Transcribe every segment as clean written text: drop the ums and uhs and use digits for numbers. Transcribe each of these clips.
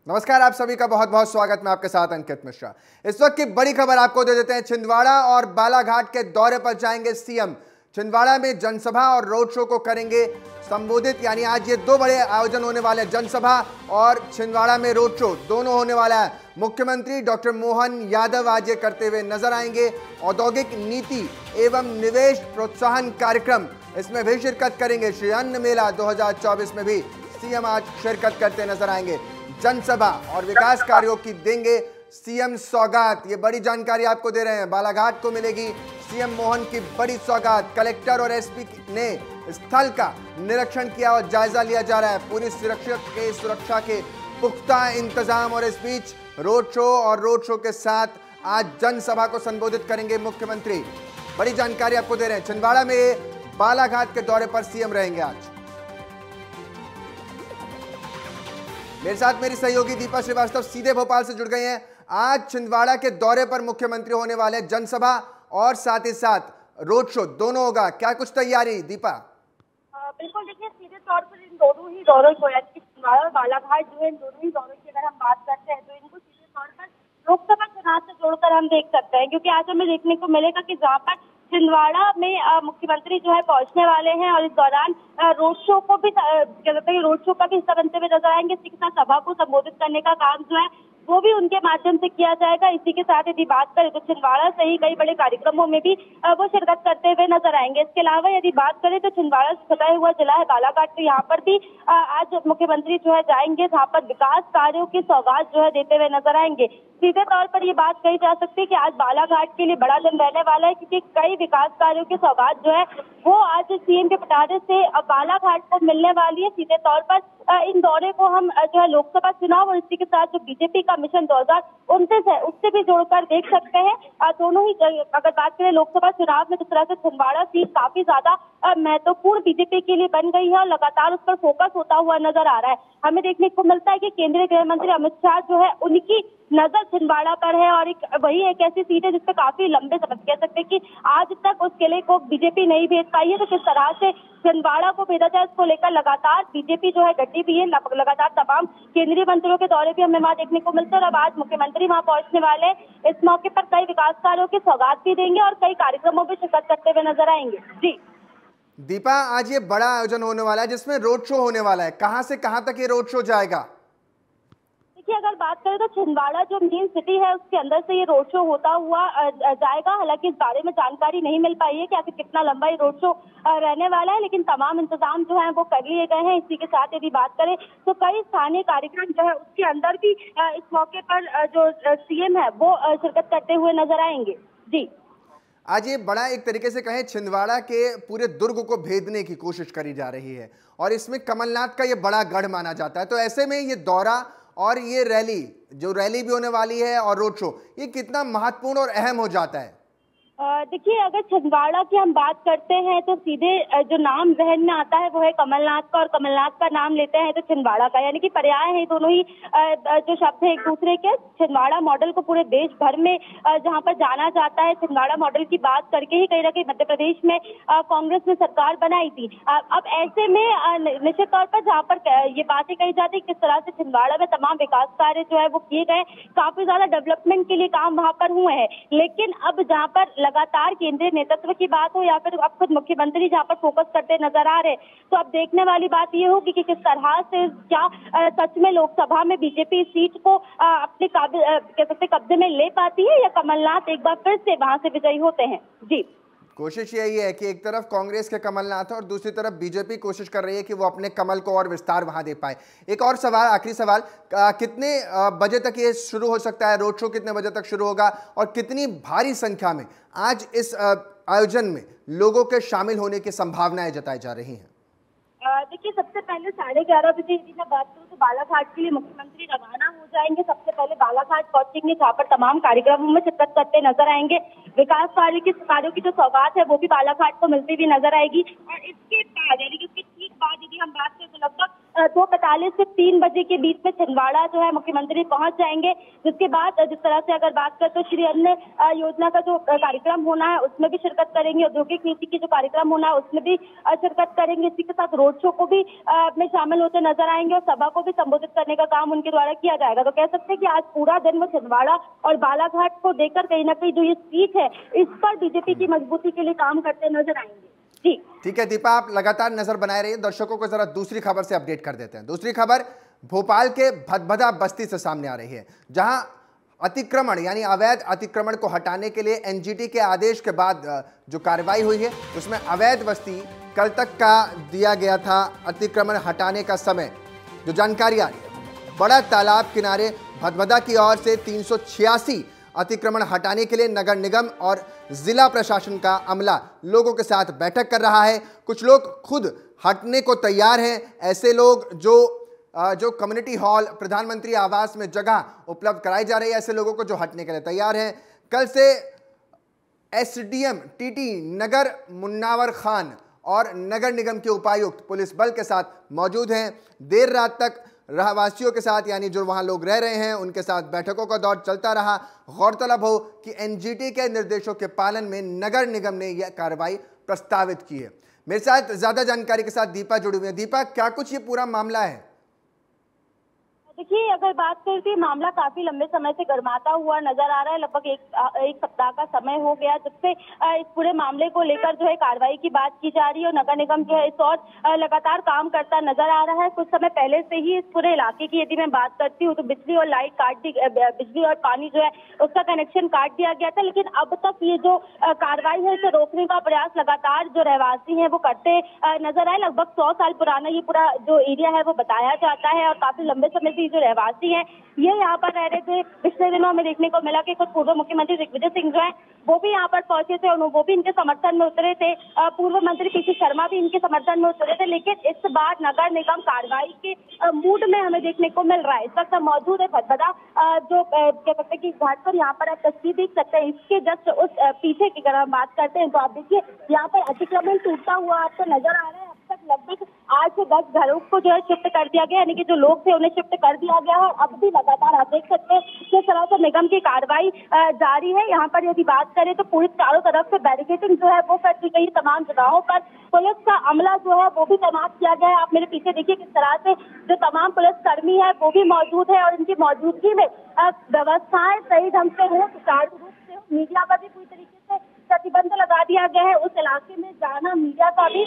नमस्कार, आप सभी का बहुत बहुत स्वागत। मैं आपके साथ अंकित मिश्रा। इस वक्त की बड़ी खबर आपको दे देते हैं। छिंदवाड़ा और बालाघाट के दौरे पर जाएंगे सीएम। छिंदवाड़ा में जनसभा और रोड शो को करेंगे संबोधित। यानी आज ये दो बड़े आयोजन होने वाले हैं, जनसभा और छिंदवाड़ा में रोड शो दोनों होने वाला है। मुख्यमंत्री डॉक्टर मोहन यादव आज ये करते हुए नजर आएंगे। औद्योगिक नीति एवं निवेश प्रोत्साहन कार्यक्रम, इसमें भी शिरकत करेंगे। श्री अन्न मेला 2024 में भी सीएम आज शिरकत करते नजर आएंगे। जनसभा और विकास कार्यों की देंगे सीएम सौगात। ये बड़ी जानकारी आपको दे रहे हैं। बालाघाट को मिलेगी सीएम मोहन की बड़ी सौगात। कलेक्टर और एसपी ने स्थल का निरीक्षण किया और जायजा लिया जा रहा है। पूरी सुरक्षा के पुख्ता इंतजाम। और इस बीच रोड शो के साथ आज जनसभा को संबोधित करेंगे मुख्यमंत्री। बड़ी जानकारी आपको दे रहे हैं। छिंदवाड़ा में बालाघाट के दौरे पर सीएम रहेंगे आज। मेरे साथ मेरी सहयोगी दीपा श्रीवास्तव सीधे भोपाल से जुड़ गई हैं। आज छिंदवाड़ा के दौरे पर मुख्यमंत्री होने वाले, जनसभा और साथ ही साथ रोड शो दोनों होगा। क्या कुछ तैयारी दीपा? बिल्कुल, देखिए सीधे तौर पर इन दोनों ही दौरों को, छिंदवाड़ा और बालाघाट जो है, इन दोनों ही दौरों की अगर हम बात करते हैं तो इनको सीधे तौर पर लोकसभा चुनाव से जोड़कर हम देख सकते हैं। क्योंकि आज हमें देखने को मिलेगा कि जहाँ पर छिंदवाड़ा में मुख्यमंत्री जो है पहुंचने वाले हैं और इस दौरान रोड शो को भी रोड शो का भी हिस्सा बनते हुए नजर आएंगे। इसी के साथ सभा को संबोधित करने का काम जो है वो भी उनके माध्यम से किया जाएगा। इसी के साथ यदि बात करें तो छिंदवाड़ा से ही कई बड़े कार्यक्रमों में भी वो शिरकत करते हुए नजर आएंगे। इसके अलावा यदि बात करें तो छिंदवाड़ा से सटा हुआ जिला है बालाघाट, तो यहाँ पर भी आज मुख्यमंत्री जो है जाएंगे, जहाँ पर विकास कार्यों की सौगात जो है देते हुए नजर आएंगे। सीधे तौर पर ये बात कही जा सकती है कि आज बालाघाट के लिए बड़ा दिन रहने वाला है, क्योंकि कई विकास कार्यों की सौगात जो है वो आज सीएम के पिटारे से बालाघाट को मिलने वाली है। सीधे तौर पर इन दौरे को हम जो है लोकसभा चुनाव और इसी के साथ जो बीजेपी का मिशन 2029 है उससे भी जोड़कर देख सकते हैं। दोनों ही अगर बात करें लोकसभा चुनाव में, जिस तरह से छिंदवाड़ा सीट काफी ज्यादा महत्वपूर्ण बीजेपी के लिए बन गई है और लगातार उस पर फोकस होता हुआ नजर आ रहा है। हमें देखने को मिलता है कि केंद्रीय गृह मंत्री अमित शाह जो है उनकी नजर छिंदवाड़ा पर है और वही एक ऐसी सीट है जिसपे काफी लंबे समय कह सकते हैं कि आज तक उस किले को बीजेपी नहीं भेज पाई है। तो किस तरह से छिंदवाड़ा को भेजा जाए, इसको लेकर लगातार बीजेपी जो है डटी भी है। लगातार तमाम केंद्रीय मंत्रियों के दौरे भी हमें वहाँ देखने को मिलते हैं और अब आज मुख्यमंत्री वहाँ पहुंचने वाले। इस मौके पर कई विकास कार्यों की सौगात भी देंगे और कई कार्यक्रमों में शिरकत करते हुए नजर आएंगे। जी दीपा, आज ये बड़ा आयोजन होने वाला है जिसमें रोड शो होने वाला है। कहां से कहां तक ये रोड शो जाएगा? अगर बात करें तो छिंदवाड़ा जो मेन सिटी है उसके अंदर से ये रोड शो होता हुआ जाएगा। हालांकि इस बारे में जानकारी नहीं मिल पाई है कि आखिर कितना लंबा ये रोड शो रहने वाला है, लेकिन तमाम इंतजाम जो है वो कर लिए गए हैं। इसी के साथ यदि बात करें तो कई स्थानीय कार्यक्रम जो है उसके अंदर भी इस मौके पर जो सीएम है वो शिरकत करते हुए नजर आएंगे। जी आज ये बड़ा, एक तरीके से कहें, छिंदवाड़ा के पूरे दुर्ग को भेदने की कोशिश करी जा रही है और इसमें कमलनाथ का ये बड़ा गढ़ माना जाता है। तो ऐसे में ये दौरा और ये रैली भी होने वाली है और रोड शो, ये कितना महत्वपूर्ण और अहम हो जाता है? देखिए, अगर छिंदवाड़ा की हम बात करते हैं तो सीधे जो नाम जहन में आता है वो है कमलनाथ का, और कमलनाथ का नाम लेते हैं तो छिंदवाड़ा का, यानी कि पर्याय है दोनों ही जो शब्द है एक दूसरे के। छिंदवाड़ा मॉडल को पूरे देश भर में जहां पर जाना जाता है, छिंदवाड़ा मॉडल की बात करके ही कहीं ना कहीं मध्य प्रदेश में कांग्रेस ने सरकार बनाई थी। अब ऐसे में निश्चित तौर पर जहाँ पर ये बातें कही जाती है किस तरह से छिंदवाड़ा में तमाम विकास कार्य जो है वो किए गए, काफी ज्यादा डेवलपमेंट के लिए काम वहां पर हुए हैं। लेकिन अब जहाँ पर लगातार केंद्रीय नेतृत्व की बात हो या फिर अब खुद मुख्यमंत्री जहां पर फोकस करते नजर आ रहे, तो अब देखने वाली बात ये होगी कि किस तरह से क्या सच में लोकसभा में बीजेपी सीट को अपने कह सकते कब्जे में ले पाती है या कमलनाथ एक बार फिर से वहां से विजयी होते हैं। जी कोशिश यही है कि एक तरफ कांग्रेस के कमलनाथ है और दूसरी तरफ बीजेपी कोशिश कर रही है कि वो अपने कमल को और विस्तार वहां दे पाए। एक और सवाल, आखिरी सवाल, कितने बजे तक ये शुरू हो सकता है? रोड शो कितने बजे तक शुरू होगा और कितनी भारी संख्या में आज इस आयोजन में लोगों के शामिल होने की संभावनाएं जताई जा रही हैं? देखिए, सबसे पहले 11:30 बजे यदि मैं बात करूँ तो बालाघाट के लिए मुख्यमंत्री रवाना हो जाएंगे। सबसे पहले बालाघाट पहुंचेंगे जहाँ पर तमाम कार्यक्रमों में शिरकत करते नजर आएंगे। विकास कार्यों की जो सौगात है वो भी बालाघाट को मिलती हुई नजर आएगी। और इसके बाद यानी कि उसके ठीक बाद यदि हम बात करें तो लगभग 2:45 से 3 बजे के बीच में छिंदवाड़ा जो है मुख्यमंत्री पहुंच जाएंगे। जिसके बाद जिस तरह से अगर बात करें तो श्री अन्न योजना का जो कार्यक्रम होना है उसमें भी शिरकत करेंगे, औद्योगिक नीति की जो कार्यक्रम होना है उसमें भी शिरकत करेंगे। इसी के साथ रोड शो को भी में शामिल होते नजर आएंगे और सभा को भी संबोधित करने का काम उनके द्वारा किया जाएगा। तो कह सकते हैं कि आज पूरा दिन वो छिंदवाड़ा और बालाघाट को देखकर कहीं ना कहीं जो ये सीट है इस पर बीजेपी की मजबूती के लिए काम करते नजर आएंगे। जी ठीक है दीपा, आप लगातार नजर बनाए रहिए। दर्शकों को जरा दूसरी खबर से अपडेट कर देते हैं। दूसरी खबर भोपाल के भदभदा बस्ती से सामने आ रही है, जहां अतिक्रमण यानी अवैध अतिक्रमण को हटाने के लिए एनजीटी के आदेश के बाद जो कार्रवाई हुई है उसमें अवैध बस्ती कल तक का दिया गया था अतिक्रमण हटाने का समय। जो जानकारी आ रही है, बड़ा तालाब किनारे भदभदा की ओर से 386 अतिक्रमण हटाने के लिए नगर निगम और जिला प्रशासन का अमला लोगों के साथ बैठक कर रहा है। कुछ लोग खुद हटने को तैयार हैं। ऐसे लोग जो कम्युनिटी हॉल, प्रधानमंत्री आवास में जगह उपलब्ध कराई जा रही है, ऐसे लोगों को जो हटने के लिए तैयार हैं। कल से एसडीएम टीटी नगर मुन्नावर खान और नगर निगम के उपायुक्त पुलिस बल के साथ मौजूद हैं। देर रात तक रहवासियों के साथ यानी जो वहां लोग रह रहे हैं उनके साथ बैठकों का दौर चलता रहा। गौरतलब हो कि एनजीटी के निर्देशों के पालन में नगर निगम ने यह कार्रवाई प्रस्तावित की है। मेरे साथ ज्यादा जानकारी के साथ दीपा जुड़ी हुई है। दीपा, क्या कुछ ये पूरा मामला है? देखिए, अगर बात करें तो मामला काफी लंबे समय से गर्माता हुआ नजर आ रहा है। लगभग एक सप्ताह का समय हो गया जब से इस पूरे मामले को लेकर जो है कार्रवाई की बात की जा रही है और नगर निगम जो है इस और लगातार काम करता नजर आ रहा है। कुछ समय पहले से ही इस पूरे इलाके की यदि मैं बात करती हूँ तो बिजली और लाइट काट दी, बिजली और पानी जो है उसका कनेक्शन काट दिया गया था। लेकिन अब तक ये जो कार्रवाई है इसे रोकने का प्रयास लगातार जो रहवासी है वो करते नजर आए। लगभग 100 साल पुराना ये पूरा जो एरिया है वो बताया जाता है और काफी लंबे समय से जो रहवासी हैं ये यहाँ पर रह रहे थे। पिछले दिनों में देखने को मिला कि कुछ पूर्व मुख्यमंत्री दिग्विजय सिंह जो है वो भी यहाँ पर पहुंचे थे और वो भी इनके समर्थन में उतरे थे। पूर्व मंत्री पीसी शर्मा भी इनके समर्थन में उतरे थे। लेकिन इस बार नगर निगम कार्रवाई के मूड में हमें देखने को मिल रहा है। इस वक्त हम मौजूद है भदभदा जो कह सकते हैं कि घाट पर, यहाँ पर आप तस्वीर देख सकते हैं। इसके जस्ट उस पीछे की अगर हम बात करते हैं तो आप देखिए यहाँ पर अतिक्रमण टूटता हुआ आपको नजर आ रहा है। अब तक लगभग 8 से 10 घरों को जो है शिफ्ट कर दिया गया, यानी कि जो लोग थे उन्हें शिफ्ट कर दिया गया है। अब भी लगातार आप देख सकते हैं किस तरह से निगम की कार्रवाई जारी है। यहाँ पर यदि बात करें तो पूरी चारों तरफ से बैरिकेडिंग जो है वो कर दी गई। तमाम जगहों पर पुलिस का अमला जो है वो भी तैनात किया गया है। आप मेरे पीछे देखिए किस तरह से जो तमाम पुलिस कर्मी है वो भी मौजूद है और इनकी मौजूदगी में व्यवस्थाएं सही ढंग से हो, सुचारू रूप से हो। मीडिया पर भी पूरी तरीके से प्रतिबंध लगा दिया गया है। उस इलाके में जाना मीडिया का भी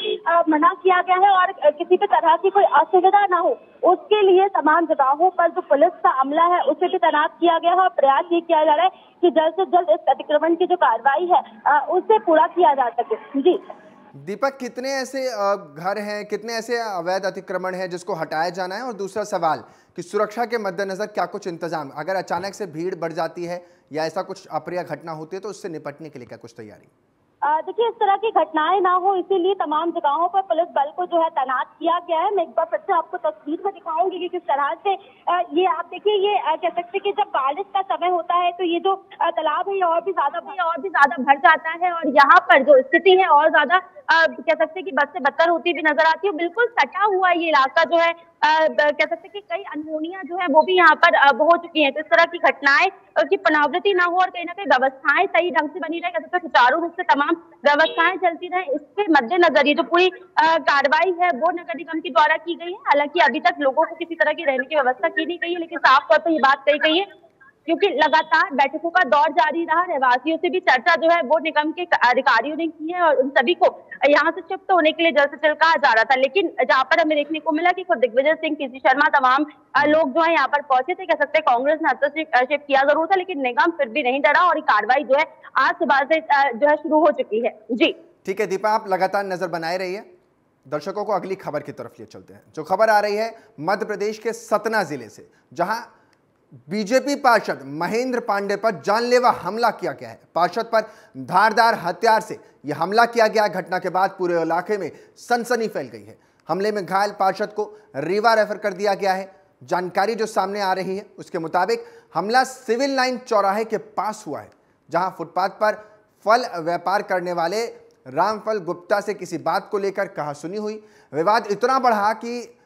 मना किया गया है और किसी भी तरह की कोई असुविधा ना हो उसके लिए तमाम जगहों पर जो पुलिस का अमला है उसे भी तैनात किया गया है और प्रयास ये किया जा रहा है कि जल्द से जल्द इस अतिक्रमण की जो कार्रवाई है उसे पूरा किया जा सके। जी दीपक, कितने ऐसे घर हैं, कितने ऐसे अवैध अतिक्रमण हैं जिसको हटाया जाना है? और दूसरा सवाल कि सुरक्षा के मद्देनजर क्या कुछ इंतजाम, अगर अचानक से भीड़ बढ़ जाती है या ऐसा कुछ अप्रिय घटना होती है तो उससे निपटने के लिए क्या कुछ तैयारी? देखिए, इस तरह की घटनाएं ना हो इसीलिए तमाम जगहों पर पुलिस बल को जो है तैनात किया गया है। मैं एक बार फिर से आपको तस्वीर में दिखाऊंगी कि किस तरह से ये आप देखिए, ये कह सकते हैं कि जब बारिश का समय होता है तो ये जो तालाब है ये और भी ज्यादा भर जाता है और यहाँ पर जो स्थिति है और ज्यादा कह सकते हैं कि बद से बदतर होती भी नजर आती है। बिल्कुल सटा हुआ ये इलाका जो है कह सकते हैं कि कई अनहोनियां जो है वो भी यहाँ पर हो चुकी हैं। तो इस तरह की घटनाएं की पुनरावृत्ति ना हो और कहीं ना कहीं व्यवस्थाएं सही ढंग से बनी रहे, कह सकते हैं सुचारू रूप से तमाम व्यवस्थाएं चलती रहे, इसके मद्देनजर ये जो पूरी कार्रवाई है वो नगर निगम के द्वारा की गई है। हालांकि अभी तक लोगों को किसी तरह की रहने की व्यवस्था की नहीं गई है, लेकिन साफ तौर पर ये बात कही गई है क्योंकि लगातार बैठकों का दौर जारी रहा। रहवासियों से भी चर्चा जो है वो निगम के अधिकारियों ने की है और उन सभी को यहाँ से शिफ्ट होने के लिए जल्द से जल्द कहा जा रहा था। लेकिन जहाँ पर हमें देखने को मिला कि खुद दिग्विजय सिंह, पीसी शर्मा, तमाम लोग जो है यहाँ पर पहुंचे थे। कह सकते हैं कांग्रेस ने हस्तक्षेप किया जरूर था लेकिन निगम फिर भी नहीं डरा और ये कार्रवाई जो है आज सुबह से जो है शुरू हो चुकी है। जी ठीक है दीपा, आप लगातार नजर बनाए रहिए। दर्शकों को अगली खबर की तरफ ले चलते हैं। जो खबर आ रही है मध्य प्रदेश के सतना जिले से, जहां बीजेपी पार्षद महेंद्र पांडे पर जानलेवा हमला किया गया है। पार्षद पर धारदार हथियार से यह हमला किया गया। घटना के बाद पूरे इलाके में सनसनी फैल गई है। हमले में घायल पार्षद को रीवा रेफर कर दिया गया है। जानकारी जो सामने आ रही है उसके मुताबिक हमला सिविल लाइन चौराहे के पास हुआ है, जहां फुटपाथ पर फल व्यापार करने वाले रामफल गुप्ता से किसी बात को लेकर कहासुनी हुई। विवाद इतना बढ़ा कि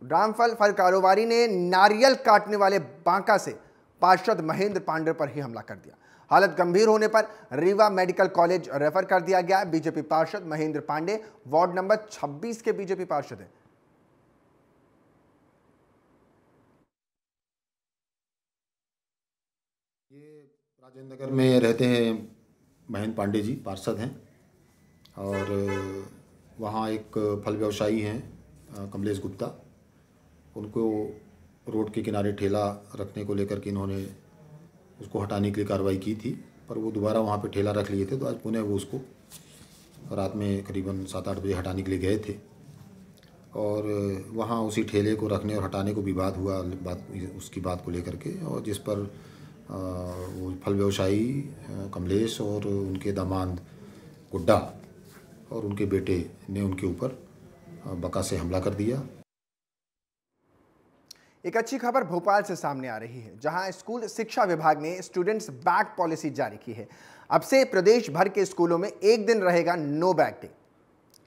रामफल फल कारोबारी ने नारियल काटने वाले बांका से पार्षद महेंद्र पांडे पर ही हमला कर दिया। हालत गंभीर होने पर रीवा मेडिकल कॉलेज रेफर कर दिया गया। बीजेपी पार्षद महेंद्र पांडे वार्ड नंबर 26 के बीजेपी पार्षद हैं। ये राजेंद्र नगर में रहते हैं महेंद्र पांडे जी, पार्षद हैं। और वहाँ एक फल व्यवसायी हैं कमलेश गुप्ता, उनको रोड के किनारे ठेला रखने को लेकर के इन्होंने उसको हटाने के लिए कार्रवाई की थी, पर वो दोबारा वहाँ पे ठेला रख लिए थे। तो आज पुनः वो उसको रात में करीबन 7-8 बजे हटाने के लिए गए थे और वहाँ उसी ठेले को रखने और हटाने को विवाद हुआ, उसकी बात को लेकर के, और जिस पर वो फल व्यवसायी कमलेश और उनके दामाद गुड्डा और उनके बेटे ने उनके ऊपर बका से हमला कर दिया। एक अच्छी खबर भोपाल से सामने आ रही है, जहां स्कूल शिक्षा विभाग ने स्टूडेंट्स बैग पॉलिसी जारी की है। अब से प्रदेश भर के स्कूलों में एक दिन रहेगा नो बैग डे,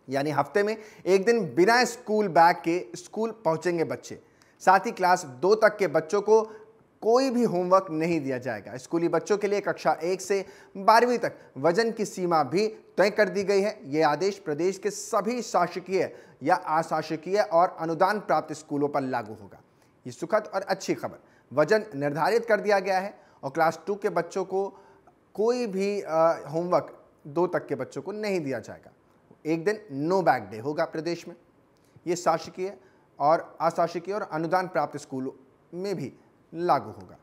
यानी हफ्ते में एक दिन बिना स्कूल बैग के स्कूल पहुंचेंगे बच्चे। साथ ही क्लास 2 तक के बच्चों को कोई भी होमवर्क नहीं दिया जाएगा। स्कूली बच्चों के लिए कक्षा 1 से 12वीं तक वजन की सीमा भी तय कर दी गई है। यह आदेश प्रदेश के सभी शासकीय या अशासकीय और अनुदान प्राप्त स्कूलों पर लागू होगा। ये सुखद और अच्छी खबर, वजन निर्धारित कर दिया गया है और क्लास 2 के बच्चों को कोई भी होमवर्क 2 तक के बच्चों को नहीं दिया जाएगा। एक दिन नो बैग डे होगा प्रदेश में। ये शासकीय और अशासकीय और अनुदान प्राप्त स्कूलों में भी लागू होगा।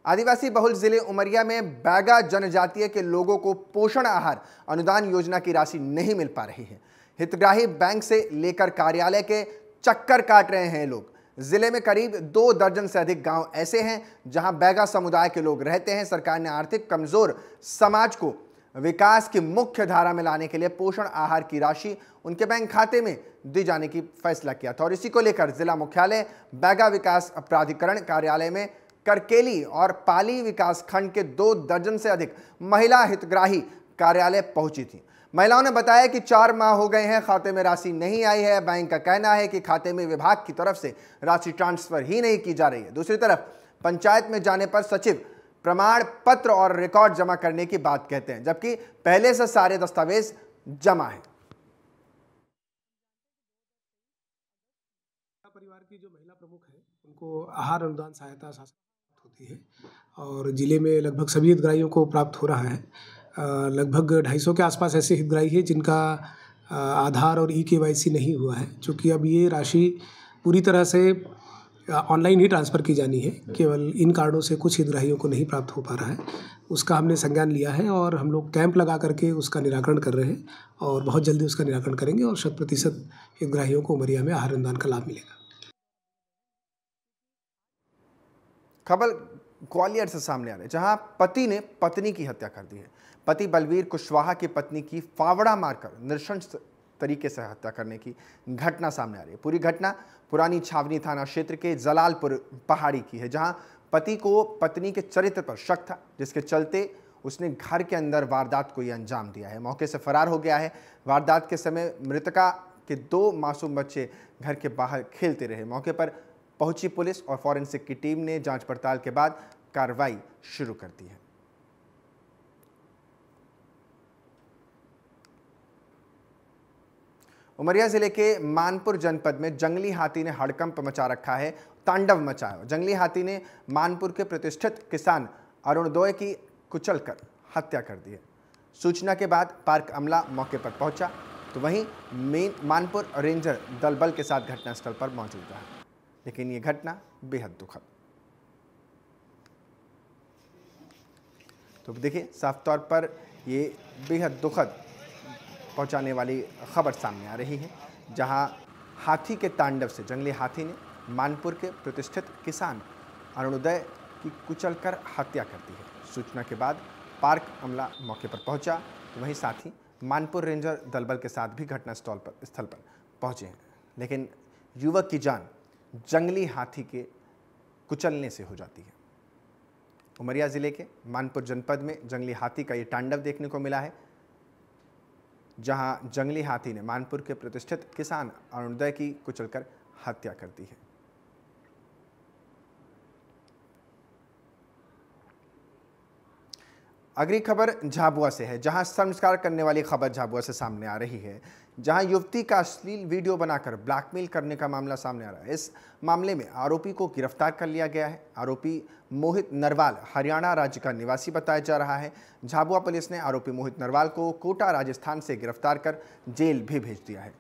आदिवासी बहुल जिले उमरिया में बैगा जनजातीय के लोगों को पोषण आहार अनुदान योजना की राशि नहीं मिल पा रही है। हितग्राही बैंक से लेकर कार्यालय के चक्कर काट रहे हैं लोग। जिले में करीब 2 दर्जन से अधिक गांव ऐसे हैं जहां बैगा समुदाय के लोग रहते हैं। सरकार ने आर्थिक कमजोर समाज को विकास की मुख्य धारा में लाने के लिए पोषण आहार की राशि उनके बैंक खाते में दी जाने की फैसला किया था और इसी को लेकर जिला मुख्यालय बैगा विकास प्राधिकरण कार्यालय में करकेली और पाली विकास खंड के 2 दर्जन से अधिक महिला हितग्राही कार्यालय पहुंची थी। महिलाओं ने बताया कि 4 माह हो गए हैं, खाते में राशि नहीं आई है। बैंक का कहना है कि खाते में विभाग की तरफ से राशि ट्रांसफर ही नहीं की जा रही है। दूसरी तरफ पंचायत में जाने पर सचिव प्रमाण पत्र और रिकॉर्ड जमा करने की बात कहते हैं, जबकि पहले से सारे दस्तावेज जमा है। परिवार की जो महिला प्रमुख है उनको आहार अनुदान सहायता होती है और जिले में लगभग सभी हितग्राहियों को प्राप्त हो रहा है। लगभग 250 के आसपास ऐसे हितग्राही हैं जिनका आधार और ई-KYC नहीं हुआ है। चूँकि अब ये राशि पूरी तरह से ऑनलाइन ही ट्रांसफ़र की जानी है, केवल इन कारणों से कुछ हितग्राहियों को नहीं प्राप्त हो पा रहा है। उसका हमने संज्ञान लिया है और हम लोग कैंप लगा करके उसका निराकरण कर रहे हैं और बहुत जल्दी उसका निराकरण करेंगे और 100% हितग्राहियों को उमरिया में आहार अनुदान का लाभ मिलेगा। खबर ग्वालियर से सामने आ रही है, जहां पति ने पत्नी की हत्या कर दी है। पति बलवीर कुशवाहा की पत्नी की फावड़ा मारकर नृशंस तरीके से हत्या करने की घटना सामने आ रही है। पूरी घटना पुरानी छावनी थाना क्षेत्र के जलालपुर पहाड़ी की है, जहां पति को पत्नी के चरित्र पर शक था, जिसके चलते उसने घर के अंदर वारदात को ये अंजाम दिया है। मौके से फरार हो गया है। वारदात के समय मृतका के 2 मासूम बच्चे घर के बाहर खेलते रहे। मौके पर पहुंची पुलिस और फॉरेंसिक की टीम ने जांच पड़ताल के बाद कार्रवाई शुरू कर दी है। उमरिया जिले के मानपुर जनपद में जंगली हाथी ने हड़कंप मचा रखा है, तांडव मचाया। जंगली हाथी ने मानपुर के प्रतिष्ठित किसान अरुणोदय की कुचलकर हत्या कर दी है। सूचना के बाद पार्क अमला मौके पर पहुंचा, तो वहीं मानपुर रेंजर दल बल के साथ घटनास्थल पर मौजूद रहा, लेकिन ये घटना बेहद दुखद। तो देखिए, साफ तौर पर ये बेहद दुखद पहुंचाने वाली खबर सामने आ रही है, जहां हाथी के तांडव से जंगली हाथी ने मानपुर के प्रतिष्ठित किसान अरुणोदय की कुचलकर हत्या कर दी है। सूचना के बाद पार्क अमला मौके पर पहुंचा, तो वहीं साथ ही मानपुर रेंजर दलबल के साथ भी घटनास्थल पर पहुंचे हैं, लेकिन युवक की जान जंगली हाथी के कुचलने से हो जाती है। उमरिया जिले के मानपुर जनपद में जंगली हाथी का ये तांडव देखने को मिला है, जहां जंगली हाथी ने मानपुर के प्रतिष्ठित किसान अरुणोदय की कुचलकर हत्या कर दी है। अगली खबर झाबुआ से है, जहां शर्मसार करने वाली खबर झाबुआ से सामने आ रही है, जहां युवती का अश्लील वीडियो बनाकर ब्लैकमेल करने का मामला सामने आ रहा है। इस मामले में आरोपी को गिरफ्तार कर लिया गया है। आरोपी मोहित नरवाल हरियाणा राज्य का निवासी बताया जा रहा है। झाबुआ पुलिस ने आरोपी मोहित नरवाल को कोटा राजस्थान से गिरफ्तार कर जेल भी भेज दिया है।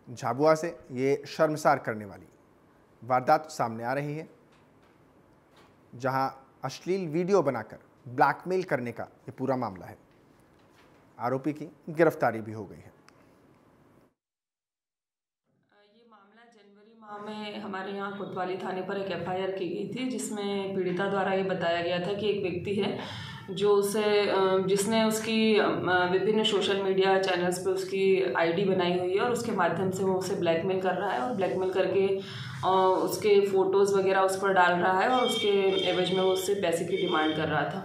झाबुआ से ये शर्मसार करने वाली वारदात सामने आ रही है, जहां अश्लील वीडियो बनाकर ब्लैकमेल करने का ये पूरा मामला है। आरोपी की गिरफ्तारी भी हो गई है। ये मामला जनवरी माह में हमारे यहाँ कोतवाली थाने पर एक एफआईआर की गई थी, जिसमें पीड़िता द्वारा ये बताया गया था कि एक व्यक्ति है जो जिसने उसकी विभिन्न सोशल मीडिया चैनल्स पे उसकी आईडी बनाई हुई है और उसके माध्यम से वो उसे ब्लैकमेल कर रहा है और ब्लैकमेल करके उसके फ़ोटोज़ वगैरह उस पर डाल रहा है और उसके एवज में वो उससे पैसे की डिमांड कर रहा था।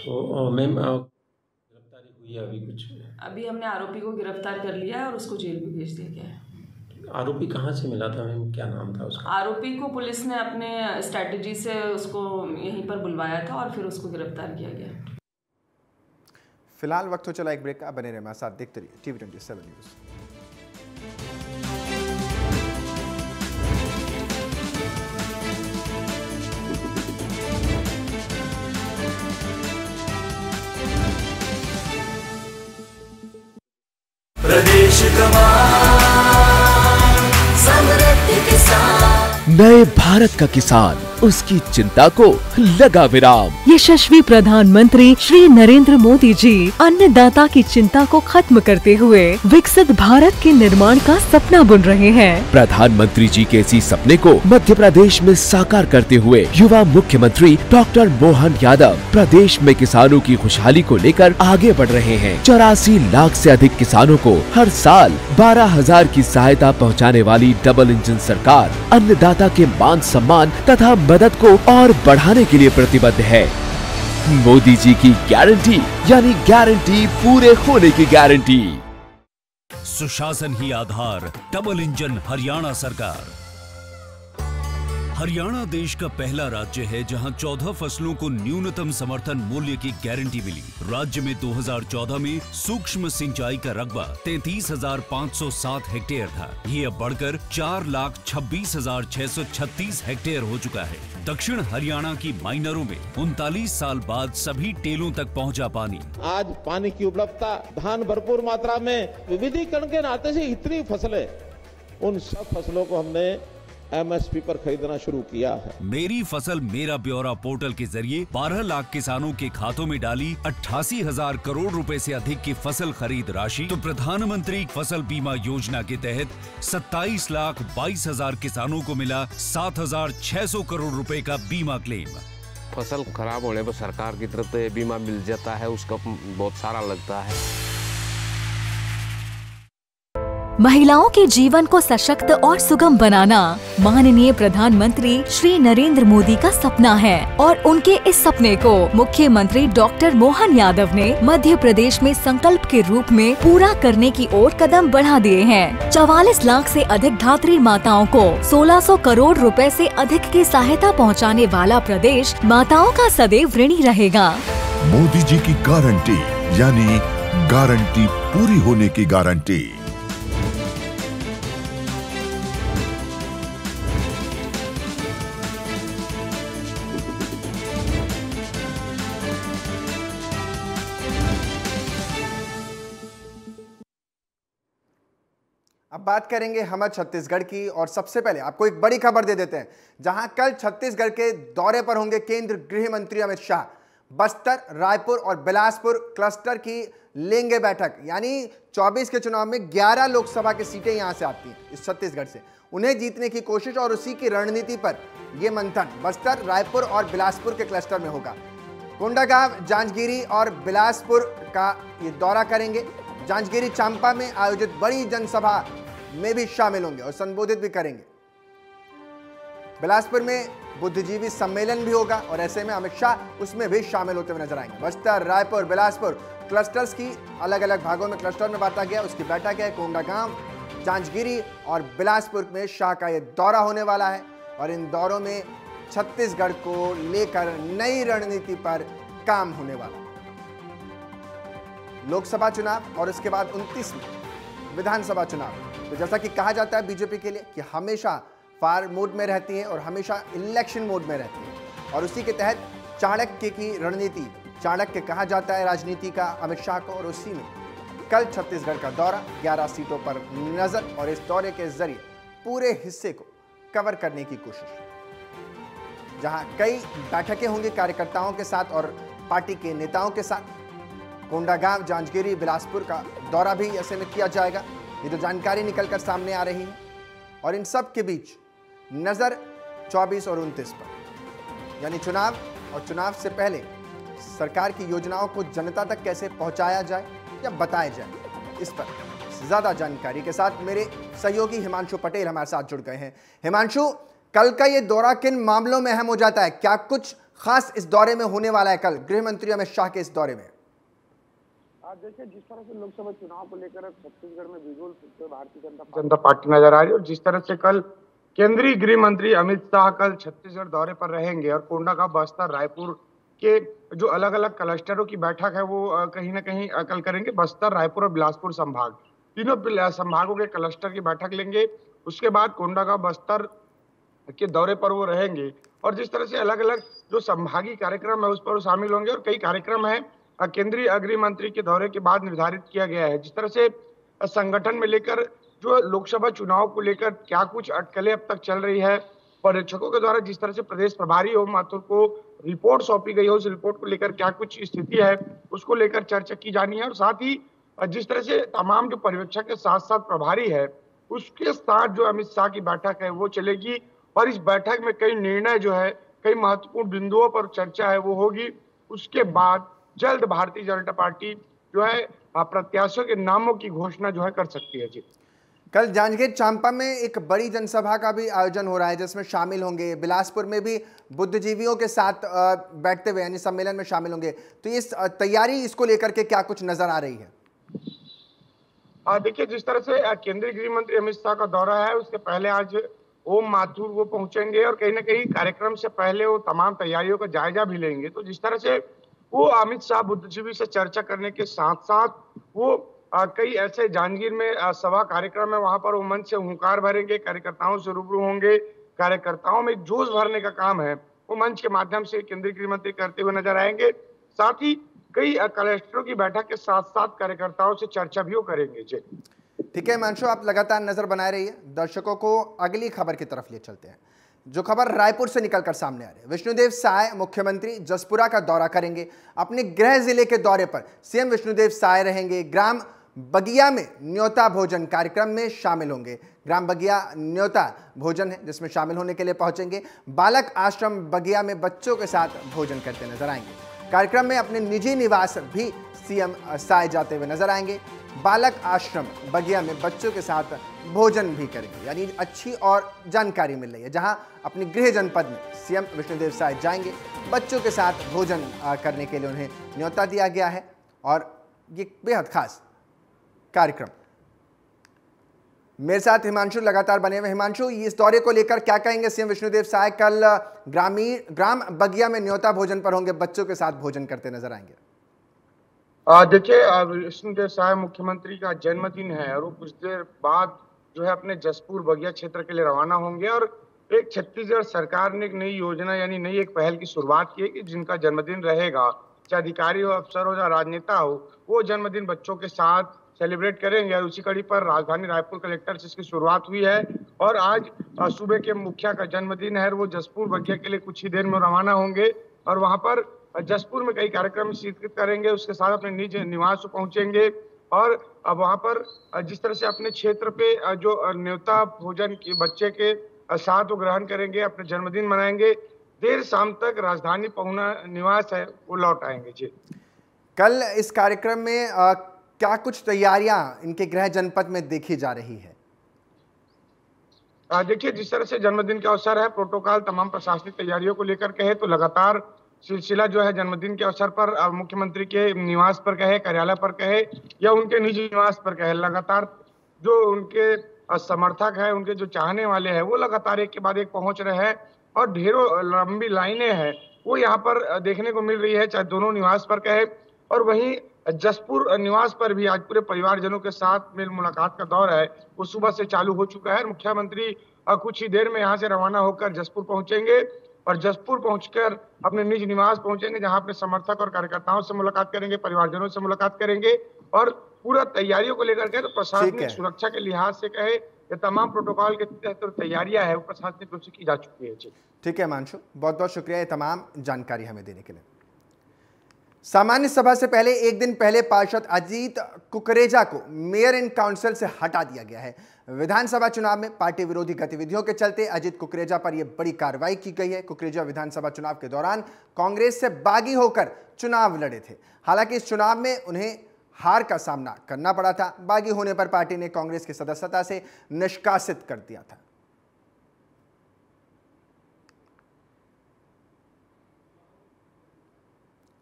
तो मैम गिरफ्तारी हुई है अभी कुछ? अभी हमने आरोपी को गिरफ्तार कर लिया है और उसको जेल भी भेज दिया गया है। आरोपी कहाँ से मिला था मैम, क्या नाम था उसका? आरोपी को पुलिस ने अपने स्ट्रैटेजी से उसको यहीं पर बुलवाया था और फिर उसको गिरफ्तार किया गया। फिलहाल वक्त हो चला एक ब्रेक का, बने रहे हमारे साथ, देखते रहिए TV27 न्यूज़। प्रदेश समृद्धि किसान, नए भारत का किसान, उसकी चिंता को लगा विराम। यशस्वी प्रधानमंत्री श्री नरेंद्र मोदी जी अन्नदाता की चिंता को खत्म करते हुए विकसित भारत के निर्माण का सपना बुन रहे हैं। प्रधानमंत्री जी के इसी सपने को मध्य प्रदेश में साकार करते हुए युवा मुख्यमंत्री डॉक्टर मोहन यादव प्रदेश में किसानों की खुशहाली को लेकर आगे बढ़ रहे हैं। 84 लाख से अधिक किसानों को हर साल 12,000 की सहायता पहुंचाने वाली डबल इंजन सरकार अन्नदाता के मान सम्मान तथा मदद को और बढ़ाने के लिए प्रतिबद्ध है। मोदी जी की गारंटी यानी गारंटी पूरे होने की गारंटी। सुशासन ही आधार, डबल इंजन हरियाणा सरकार। हरियाणा देश का पहला राज्य है जहां 14 फसलों को न्यूनतम समर्थन मूल्य की गारंटी मिली। राज्य में 2014 में सूक्ष्म सिंचाई का रकबा 33,507 हेक्टेयर था। ये अब बढ़कर 4,26,636 हेक्टेयर हो चुका है। दक्षिण हरियाणा की माइनरों में 39 साल बाद सभी टेलों तक पहुंचा पानी। आज पानी की उपलब्धता, धान भरपूर मात्रा में, विविधीकरण के नाते से इतनी फसलें, उन सब फसलों को हमने MSP पर खरीदना शुरू किया है। मेरी फसल मेरा ब्यौरा पोर्टल के जरिए 12 लाख किसानों के खातों में डाली 88,000 करोड़ रुपए से अधिक की फसल खरीद राशि। तो प्रधानमंत्री फसल बीमा योजना के तहत 27,22,000 किसानों को मिला 7,600 करोड़ रुपए का बीमा क्लेम। फसल खराब होने पर सरकार की तरफ से बीमा मिल जाता है, उसका बहुत सारा लगता है। महिलाओं के जीवन को सशक्त और सुगम बनाना माननीय प्रधानमंत्री श्री नरेंद्र मोदी का सपना है और उनके इस सपने को मुख्यमंत्री डॉक्टर मोहन यादव ने मध्य प्रदेश में संकल्प के रूप में पूरा करने की ओर कदम बढ़ा दिए हैं। 44 लाख से अधिक धात्री माताओं को 1600 करोड़ रुपए से अधिक की सहायता पहुंचाने वाला प्रदेश माताओं का सदैव ऋणी रहेगा। मोदी जी की गारंटी यानी गारंटी पूरी होने की गारंटी। अब बात करेंगे हम छत्तीसगढ़ की, और सबसे पहले आपको एक बड़ी खबर दे देते हैं, जहां कल छत्तीसगढ़ के दौरे पर होंगे केंद्र गृह मंत्री अमित शाह। बस्तर, रायपुर और बिलासपुर क्लस्टर की लेंगे बैठक, यानी 24 के चुनाव में 11 लोकसभा की सीटें यहां से आती हैं इस छत्तीसगढ़ से। उन्हें जीतने की कोशिश और उसी की रणनीति पर यह मंथन बस्तर, रायपुर और बिलासपुर के क्लस्टर में होगा। कोंडागांव, जांजगीरी और बिलासपुर का ये दौरा करेंगे। जांजगीरी चांपा में आयोजित बड़ी जनसभा में भी शामिल होंगे और संबोधित भी करेंगे। बिलासपुर में बुद्धिजीवी सम्मेलन भी होगा और ऐसे में अमित शाह उसमें भी शामिल होते हुए नजर आएंगे। बस्तर, रायपुर, बिलासपुर क्लस्टर्स की अलग अलग भागों में क्लस्टर में बांटा गया, उसकी बैठक है। कोंडागांव, जांजगीरी और बिलासपुर में शाह का यह दौरा होने वाला है और इन दौरों में छत्तीसगढ़ को लेकर नई रणनीति पर काम होने वाला है। लोकसभा चुनाव और उसके बाद 29 में विधानसभा चुनाव। तो जैसा कि कहा जाता है बीजेपी के लिए कि हमेशा फार मोड में रहती है और हमेशा इलेक्शन मोड में रहती है और उसी के तहत चाणक्य की रणनीति, चाणक्य कहा जाता है राजनीति का अमित शाह को, और उसी में कल छत्तीसगढ़ का दौरा, 11 सीटों पर नजर और इस दौरे के जरिए पूरे हिस्से को कवर करने की कोशिश, जहां कई बैठकें होंगी कार्यकर्ताओं के साथ और पार्टी के नेताओं के साथ। कोंडागांव, जांजगीरी, बिलासपुर का दौरा भी ऐसे में किया जाएगा। ये जो जानकारी निकलकर सामने आ रही है और इन सब के बीच नजर 24 और 29 पर, यानी चुनाव और चुनाव से पहले सरकार की योजनाओं को जनता तक कैसे पहुंचाया जाए या बताया जाए, इस पर ज्यादा जानकारी के साथ मेरे सहयोगी हिमांशु पटेल हमारे साथ जुड़ गए हैं। हिमांशु, कल का ये दौरा किन मामलों में अहम हो जाता है? क्या कुछ खास इस दौरे में होने वाला है कल गृह मंत्री अमित शाह के इस दौरे में? देखिए, जिस तरह से लोकसभा चुनाव को लेकर छत्तीसगढ़ में बिगुल फूंकते भारतीय जनता पार्टी नजर आ रही है और जिस तरह से कल केंद्रीय गृह मंत्री अमित शाह कल छत्तीसगढ़ दौरे पर रहेंगे और कोंडागांव, बस्तर, रायपुर के जो अलग अलग क्लस्टरों की बैठक है वो कहीं ना कहीं कल करेंगे। बस्तर, रायपुर और बिलासपुर संभाग, तीनों संभागों के क्लस्टर की बैठक लेंगे। उसके बाद कोंडागांव, बस्तर के दौरे पर वो रहेंगे और जिस तरह से अलग अलग जो संभागीय कार्यक्रम है उस पर वो शामिल होंगे और कई कार्यक्रम है केंद्रीय गृह मंत्री के दौरे के बाद निर्धारित किया गया है। जिस तरह से संगठन में लेकर जो लोकसभा चुनाव को लेकर क्या कुछ अटकलें अब तक चल रही है, पर्यवेक्षकों के द्वारा जिस तरह से प्रदेश प्रभारी ओम माथुर को रिपोर्ट सौंपी गई है, उस रिपोर्ट को लेकर क्या कुछ स्थिति है उसको लेकर चर्चा की जानी है और साथ ही जिस तरह से तमाम जो पर्यवेक्षक के साथ साथ प्रभारी है उसके साथ जो अमित शाह की बैठक है वो चलेगी और इस बैठक में कई निर्णय जो है, कई महत्वपूर्ण बिंदुओं पर चर्चा है वो होगी। उसके बाद जल्द भारतीय जनता पार्टी जो है प्रत्याशियों के नामों की घोषणा जो है कर सकती है। जी, कल जांजगीर चांपा में एक बड़ी जनसभा का भी आयोजन हो रहा है जिसमें शामिल होंगे, बिलासपुर में भी बुद्धिजीवियों के साथ बैठते हुए यानी सम्मेलन में शामिल होंगे। तो इस तैयारी, इसको लेकर के क्या कुछ नजर आ रही है? देखिए, जिस तरह से केंद्रीय गृह मंत्री अमित शाह का दौरा है उसके पहले आज ओम माथुर वो पहुंचेंगे और कहीं ना कहीं कार्यक्रम से पहले वो तमाम तैयारियों का जायजा भी लेंगे। तो जिस तरह से वो अमित शाह बुद्धिजीवी से चर्चा करने के साथ साथ वो कई ऐसे जांजगीर में सभा कार्यक्रम है, वहां पर वो मंच से हुंकार भरेंगे, कार्यकर्ताओं से रूबरू होंगे, कार्यकर्ताओं में जोश भरने का काम है वो मंच के माध्यम से केंद्रीय गृह मंत्री करते हुए नजर आएंगे। साथ ही कई क्लस्टरों की बैठक के साथ साथ कार्यकर्ताओं से चर्चा भी वो करेंगे। जी, ठीक है हिमांशु, आप लगातार नजर बनाए रहिए। दर्शकों को अगली खबर की तरफ ले चलते हैं, जो खबर रायपुर से निकलकर सामने आ रही है। विष्णुदेव साय मुख्यमंत्री जसपुरा का दौरा करेंगे। अपने गृह जिले के दौरे पर सीएम विष्णुदेव साय रहेंगे। ग्राम बगिया में न्योता भोजन कार्यक्रम में शामिल होंगे। ग्राम बगिया न्योता भोजन है जिसमें शामिल होने के लिए पहुंचेंगे। बालक आश्रम बगिया में बच्चों के साथ भोजन करते नजर आएंगे। कार्यक्रम में अपने निजी निवास भी सीएम साय जाते हुए नजर आएंगे। बालक आश्रम बगिया में बच्चों के साथ भोजन भी करेंगे, यानी अच्छी और जानकारी मिल रही है। जहां अपने गृह जनपद में सीएम विष्णुदेव साय जाएंगे, बच्चों के साथ भोजन करने के लिए उन्हें न्योता दिया गया है और ये बेहद खास कार्यक्रम। मेरे साथ हिमांशु लगातार बने हुए। हिमांशु, इस दौरे को लेकर क्या कहेंगे? सीएम विष्णुदेव साय कल ग्राम बगिया में न्योता भोजन पर होंगे, बच्चों के साथ भोजन करते नजर आएंगे। देखिए, विष्णुदेव साय मुख्यमंत्री का जन्मदिन है और वो कुछ देर बाद जो है अपने जसपुर बगिया क्षेत्र के लिए रवाना होंगे और एक छत्तीसगढ़ सरकार ने एक नई योजना यानी नई एक पहल की शुरुआत की है कि जिनका जन्मदिन रहेगा, चाहे अधिकारी हो, अफसर हो या राजनेता हो, वो जन्मदिन बच्चों के साथ सेलिब्रेट करेंगे। और उसी कड़ी पर राजधानी रायपुर कलेक्टर से इसकी शुरुआत हुई है और आज सूबे के मुखिया का जन्मदिन है। वो जसपुर बगिया के लिए कुछ ही देर में रवाना होंगे और वहां पर जसपुर में कई कार्यक्रम शिरकत करेंगे। उसके साथ अपने निज निवास पहुंचेंगे और अब वहां पर जिस तरह से अपने क्षेत्र पे जो न्योता भोजन के बच्चे के साथ वो ग्रहण करेंगे, अपने जन्मदिन मनाएंगे। देर शाम तक राजधानी पहुना निवास है वो लौट आएंगे। जी, कल इस कार्यक्रम में क्या कुछ तैयारियां इनके गृह जनपद में देखी जा रही है? देखिए, जिस तरह से जन्मदिन के अवसर है, प्रोटोकॉल तमाम प्रशासनिक तैयारियों को लेकर के है, तो लगातार सिलसिला जो है जन्मदिन के अवसर पर मुख्यमंत्री के निवास पर कहे, कार्यालय पर कहे या उनके निजी निवास पर कहे, लगातार जो उनके समर्थक है, उनके जो चाहने वाले हैं, वो लगातार एक के बाद एक पहुंच रहे हैं और ढेरों लंबी लाइनें हैं वो यहाँ पर देखने को मिल रही है, चाहे दोनों निवास पर कहे। और वहीं जसपुर निवास पर भी आज पूरे परिवारजनों के साथ मेल मुलाकात का दौर है, वो सुबह से चालू हो चुका है। मुख्यमंत्री कुछ ही देर में यहाँ से रवाना होकर जसपुर पहुंचेंगे और जसपुर पहुंचकर अपने निज निवास पहुंचेंगे, जहां अपने समर्थक और कार्यकर्ताओं से मुलाकात करेंगे, परिवारजनों से मुलाकात करेंगे और पूरा तैयारियों को लेकर के तो प्रशासनिक सुरक्षा के लिहाज से कहे, ये तमाम प्रोटोकॉल के तहत तैयारियां है वो प्रशासनिक रूप से की जा चुकी है। ठीक है हिमांशु, बहुत बहुत शुक्रिया ये तमाम जानकारी हमें देने के लिए। सामान्य सभा से पहले एक दिन पहले पार्षद अजीत कुकरेजा को मेयर इन काउंसिल से हटा दिया गया है। विधानसभा चुनाव में पार्टी विरोधी गतिविधियों के चलते अजीत कुकरेजा पर यह बड़ी कार्रवाई की गई है। कुकरेजा विधानसभा चुनाव के दौरान कांग्रेस से बागी होकर चुनाव लड़े थे। हालांकि इस चुनाव में उन्हें हार का सामना करना पड़ा था। बागी होने पर पार्टी ने कांग्रेस की सदस्यता से निष्कासित कर दिया था।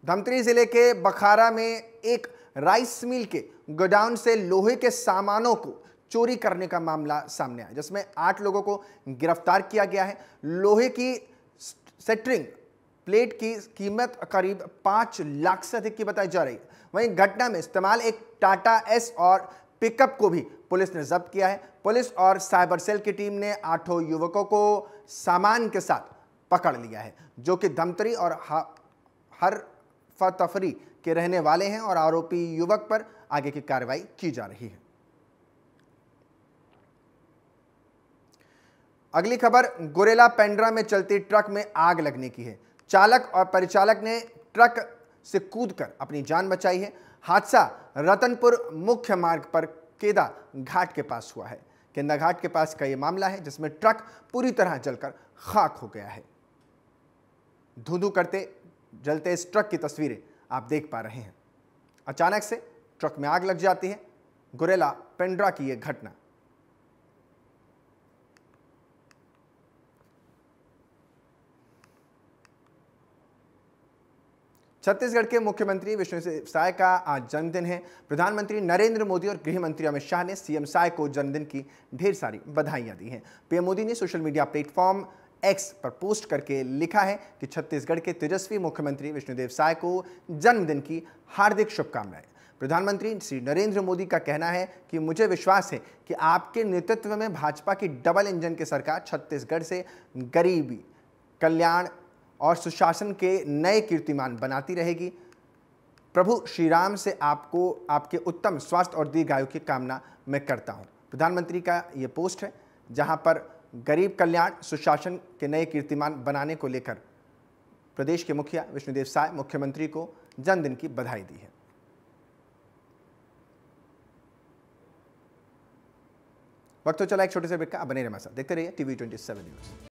धमतरी जिले के बखारा में एक राइस मिल के गोडाउन से लोहे के सामानों को चोरी करने का मामला सामने आया, जिसमें 8 लोगों को गिरफ्तार किया गया है। लोहे की सेटरिंग प्लेट की कीमत करीब 5 लाख से अधिक की बताई जा रही है। वहीं घटना में इस्तेमाल एक टाटा एस और पिकअप को भी पुलिस ने जब्त किया है। पुलिस और साइबर सेल की टीम ने 8 युवकों को सामान के साथ पकड़ लिया है, जो कि धमतरी और हर तफरी के रहने वाले हैं और आरोपी युवक पर आगे की कार्रवाई की जा रही है। अगली खबर गुरेला पेंड्रा में चलती ट्रक में आग लगने की है। चालक और परिचालक ने ट्रक से कूदकर अपनी जान बचाई है। हादसा रतनपुर मुख्य मार्ग पर केदा घाट के पास हुआ है। केंदा घाट के पास का यह मामला है, जिसमें ट्रक पूरी तरह जलकर खाक हो गया है। धू-धू करते जलते इस ट्रक की तस्वीरें आप देख पा रहे हैं। अचानक से ट्रक में आग लग जाती है। गुरेला पेंड्रा की यह घटना। छत्तीसगढ़ के मुख्यमंत्री विष्णुदेव साय का आज जन्मदिन है। प्रधानमंत्री नरेंद्र मोदी और गृह मंत्री अमित शाह ने सीएम साय को जन्मदिन की ढेर सारी बधाइयां दी हैं। पीएम मोदी ने सोशल मीडिया प्लेटफॉर्म एक्स पर पोस्ट करके लिखा है कि छत्तीसगढ़ के तेजस्वी मुख्यमंत्री विष्णुदेव साय को जन्मदिन की हार्दिक शुभकामनाएं। प्रधानमंत्री श्री नरेंद्र मोदी का कहना है कि मुझे विश्वास है कि आपके नेतृत्व में भाजपा की डबल इंजन की सरकार छत्तीसगढ़ से गरीबी, कल्याण और सुशासन के नए कीर्तिमान बनाती रहेगी। प्रभु श्री राम से आपको आपके उत्तम स्वास्थ्य और दीर्घायु की कामना मैं करता हूं। प्रधानमंत्री का ये पोस्ट है, जहां पर गरीब कल्याण, सुशासन के नए कीर्तिमान बनाने को लेकर प्रदेश के मुखिया विष्णुदेव साय मुख्यमंत्री को जन्मदिन की बधाई दी है। वक्त तो चला एक छोटे से ब्रेक का, बने रहे हमारे साथ, देखते रहिए TV27 न्यूज़।